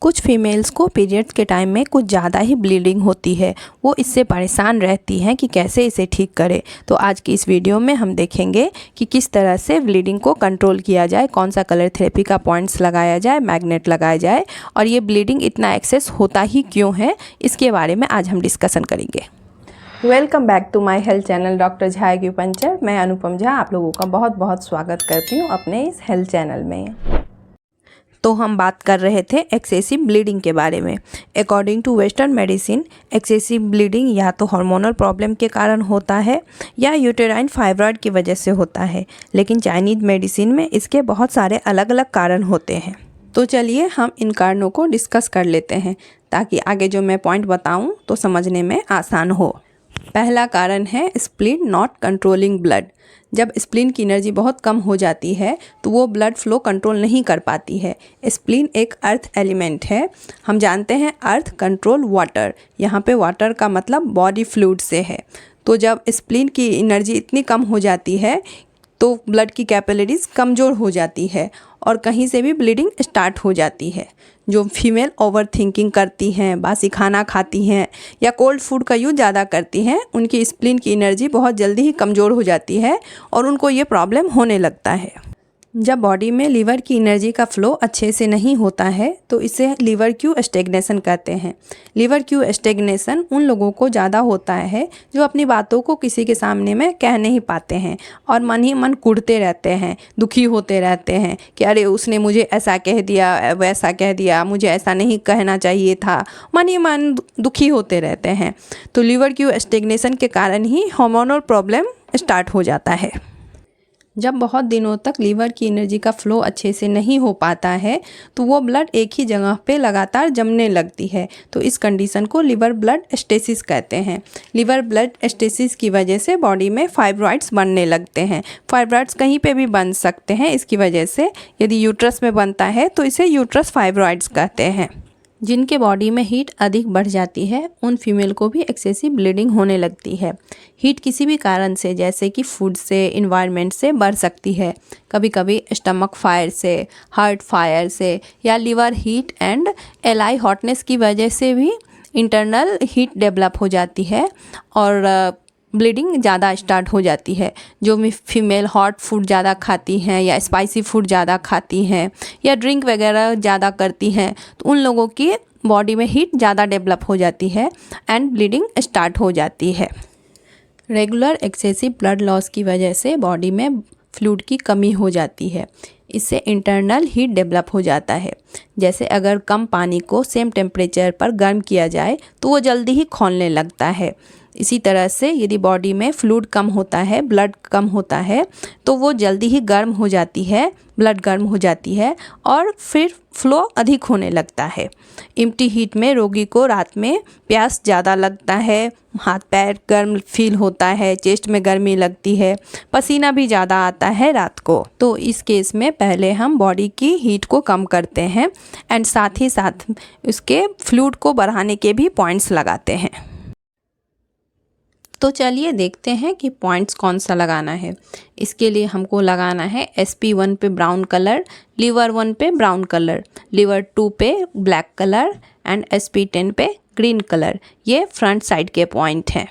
कुछ फीमेल्स को पीरियड्स के टाइम में कुछ ज़्यादा ही ब्लीडिंग होती है। वो इससे परेशान रहती हैं कि कैसे इसे ठीक करें। तो आज की इस वीडियो में हम देखेंगे कि किस तरह से ब्लीडिंग को कंट्रोल किया जाए, कौन सा कलर थेरेपी का पॉइंट्स लगाया जाए, मैग्नेट लगाया जाए और ये ब्लीडिंग इतना एक्सेस होता ही क्यों है, इसके बारे में आज हम डिस्कशन करेंगे। Welcome back to my health channel doctor Jha acupuncture. मैं अनुपम झा आप लोगों का बहुत बहुत स्वागत करती हूँ अपने इस हेल्थ चैनल में। तो हम बात कर रहे थे एक्सेसिव ब्लीडिंग के बारे में। According to western medicine, excessive bleeding या तो हार्मोनल प्रॉब्लम के कारण होता है या यूटेराइन फाइब्रॉइड की वजह से होता है, लेकिन चाइनीज़ मेडिसिन में इसके बहुत सारे अलग अलग कारण होते हैं। तो चलिए हम इन कारणों को डिस्कस कर लेते हैं ताकि आगे जो मैं पॉइंट बताऊं तो समझने में आसान हो। पहला कारण है स्प्लीन नॉट कंट्रोलिंग ब्लड। जब स्प्लीन की एनर्जी बहुत कम हो जाती है तो वो ब्लड फ्लो कंट्रोल नहीं कर पाती है। स्प्लीन एक अर्थ एलिमेंट है। हम जानते हैं अर्थ कंट्रोल वाटर, यहाँ पे वाटर का मतलब बॉडी फ्लूइड से है। तो जब स्प्लीन की एनर्जी इतनी कम हो जाती है तो ब्लड की कैपिलरीज कमज़ोर हो जाती है और कहीं से भी ब्लीडिंग स्टार्ट हो जाती है। जो फीमेल ओवर थिंकिंग करती हैं, बासी खाना खाती हैं या कोल्ड फूड का यूज़ ज़्यादा करती हैं, उनकी स्प्लीन की एनर्जी बहुत जल्दी ही कमज़ोर हो जाती है और उनको ये प्रॉब्लम होने लगता है। जब बॉडी में लीवर की एनर्जी का फ्लो अच्छे से नहीं होता है तो इसे लीवर क्यू स्टेग्नेशन कहते हैं। लीवर क्यू स्टेग्नेशन उन लोगों को ज़्यादा होता है जो अपनी बातों को किसी के सामने में कह नहीं पाते हैं और मन ही मन कुढ़ते रहते हैं, दुखी होते रहते हैं कि अरे उसने मुझे ऐसा कह दिया, वैसा कह दिया, मुझे ऐसा नहीं कहना चाहिए था, मन ही मन दुखी होते रहते हैं। तो लीवर क्यू स्टेग्नेशन के कारण ही हार्मोनल प्रॉब्लम स्टार्ट हो जाता है। जब बहुत दिनों तक लीवर की एनर्जी का फ्लो अच्छे से नहीं हो पाता है तो वो ब्लड एक ही जगह पे लगातार जमने लगती है। तो इस कंडीशन को लीवर ब्लड स्टेसिस कहते हैं। लीवर ब्लड स्टेसिस की वजह से बॉडी में फाइब्रॉइड्स बनने लगते हैं। फाइब्रॉइड्स कहीं पे भी बन सकते हैं। इसकी वजह से यदि यूट्रस में बनता है तो इसे यूट्रस फाइब्रॉइड्स कहते हैं। जिनके बॉडी में हीट अधिक बढ़ जाती है उन फीमेल को भी एक्सेसिव ब्लीडिंग होने लगती है। हीट किसी भी कारण से, जैसे कि फूड से, इन्वायरमेंट से बढ़ सकती है। कभी कभी स्टमक फायर से, हार्ट फायर से या liver heat and ally hotness की वजह से भी इंटरनल हीट डेवलप हो जाती है और ब्लीडिंग ज़्यादा स्टार्ट हो जाती है। जो फीमेल हॉट फूड ज़्यादा खाती हैं या स्पाइसी फूड ज़्यादा खाती हैं या ड्रिंक वगैरह ज़्यादा करती हैं तो उन लोगों की बॉडी में हीट ज़्यादा डेवलप हो जाती है एंड ब्लीडिंग स्टार्ट हो जाती है। रेगुलर एक्सेसिव ब्लड लॉस की वजह से बॉडी में फ्लूइड की कमी हो जाती है। इससे इंटरनल हीट डेवलप हो जाता है। जैसे अगर कम पानी को सेम टेम्परेचर पर गर्म किया जाए तो वो जल्दी ही खौलने लगता है। इसी तरह से यदि बॉडी में फ्लूइड कम होता है, ब्लड कम होता है तो वो जल्दी ही गर्म हो जाती है, ब्लड गर्म हो जाती है और फिर फ्लो अधिक होने लगता है। एम्प्टी हीट में रोगी को रात में प्यास ज़्यादा लगता है, हाथ पैर गर्म फील होता है, चेस्ट में गर्मी लगती है, पसीना भी ज़्यादा आता है रात को। तो इस केस में पहले हम बॉडी की हीट को कम करते हैं एंड साथ ही साथ उसके फ्लूइड को बढ़ाने के भी पॉइंट्स लगाते हैं। तो चलिए देखते हैं कि पॉइंट्स कौन सा लगाना है। इसके लिए हमको लगाना है SP1 पे ब्राउन कलर, लीवर 1 पे ब्राउन कलर, लीवर 2 पे ब्लैक कलर एंड SP10 पे ग्रीन कलर। ये फ्रंट साइड के पॉइंट हैं।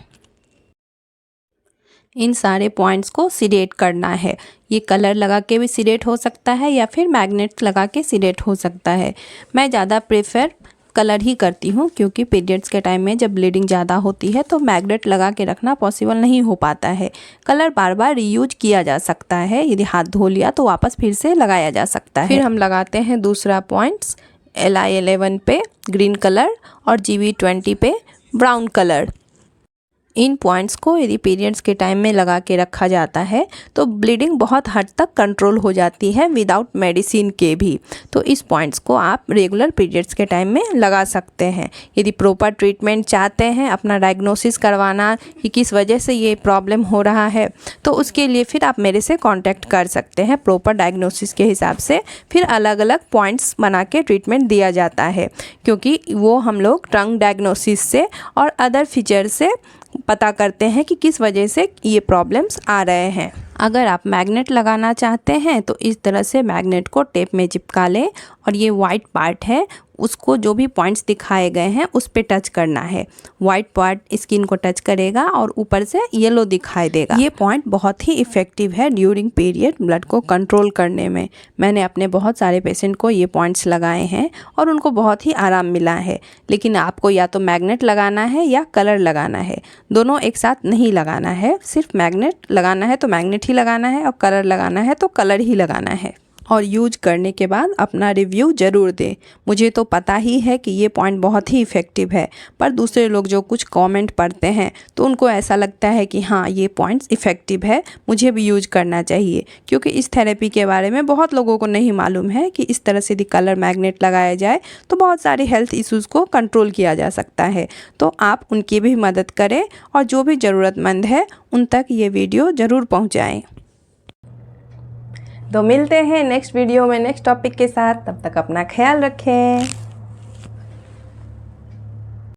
इन सारे पॉइंट्स को सिलेक्ट करना है। ये कलर लगा के भी सिलेक्ट हो सकता है या फिर मैग्नेट लगा के सिलेक्ट हो सकता है। मैं ज़्यादा प्रेफर कलर ही करती हूँ क्योंकि पीरियड्स के टाइम में जब ब्लीडिंग ज़्यादा होती है तो मैग्नेट लगा के रखना पॉसिबल नहीं हो पाता है। कलर बार बार रीयूज किया जा सकता है, यदि हाथ धो लिया तो वापस फिर से लगाया जा सकता है। फिर हम लगाते हैं दूसरा पॉइंट्स LI11 पे ग्रीन कलर और GB20 पे ब्राउन कलर। इन पॉइंट्स को यदि पीरियड्स के टाइम में लगा के रखा जाता है तो ब्लीडिंग बहुत हद तक कंट्रोल हो जाती है विदाउट मेडिसिन के भी। तो इस पॉइंट्स को आप रेगुलर पीरियड्स के टाइम में लगा सकते हैं। यदि प्रॉपर ट्रीटमेंट चाहते हैं, अपना डायग्नोसिस करवाना कि किस वजह से ये प्रॉब्लम हो रहा है, तो उसके लिए फिर आप मेरे से कांटेक्ट कर सकते हैं। प्रॉपर डायग्नोसिस के हिसाब से फिर अलग अलग पॉइंट्स बना के ट्रीटमेंट दिया जाता है क्योंकि वो हम लोग टंग डायग्नोसिस से और अदर फीचर से पता करते हैं कि किस वजह से ये प्रॉब्लम्स आ रहे हैं। अगर आप मैग्नेट लगाना चाहते हैं तो इस तरह से मैग्नेट को टेप में चिपका लें और ये वाइट पार्ट है उसको जो भी पॉइंट्स दिखाए गए हैं उस पे टच करना है। वाइट पॉइंट स्किन को टच करेगा और ऊपर से येलो दिखाई देगा। ये पॉइंट बहुत ही इफ़ेक्टिव है ड्यूरिंग पीरियड ब्लड को कंट्रोल करने में। मैंने अपने बहुत सारे पेशेंट को ये पॉइंट्स लगाए हैं और उनको बहुत ही आराम मिला है। लेकिन आपको या तो मैग्नेट लगाना है या कलर लगाना है, दोनों एक साथ नहीं लगाना है। सिर्फ मैग्नेट लगाना है तो मैग्नेट ही लगाना है और कलर लगाना है तो कलर ही लगाना है। और यूज करने के बाद अपना रिव्यू ज़रूर दें। मुझे तो पता ही है कि ये पॉइंट बहुत ही इफ़ेक्टिव है, पर दूसरे लोग जो कुछ कमेंट पढ़ते हैं तो उनको ऐसा लगता है कि हाँ ये पॉइंट्स इफ़ेक्टिव है, मुझे भी यूज करना चाहिए। क्योंकि इस थेरेपी के बारे में बहुत लोगों को नहीं मालूम है कि इस तरह से यदि कलर मैग्नेट लगाया जाए तो बहुत सारे हेल्थ इश्यूज़ को कंट्रोल किया जा सकता है। तो आप उनकी भी मदद करें और जो भी ज़रूरतमंद है उन तक ये वीडियो ज़रूर पहुँचाएँ। तो मिलते हैं नेक्स्ट वीडियो में नेक्स्ट टॉपिक के साथ। तब तक अपना ख्याल रखें।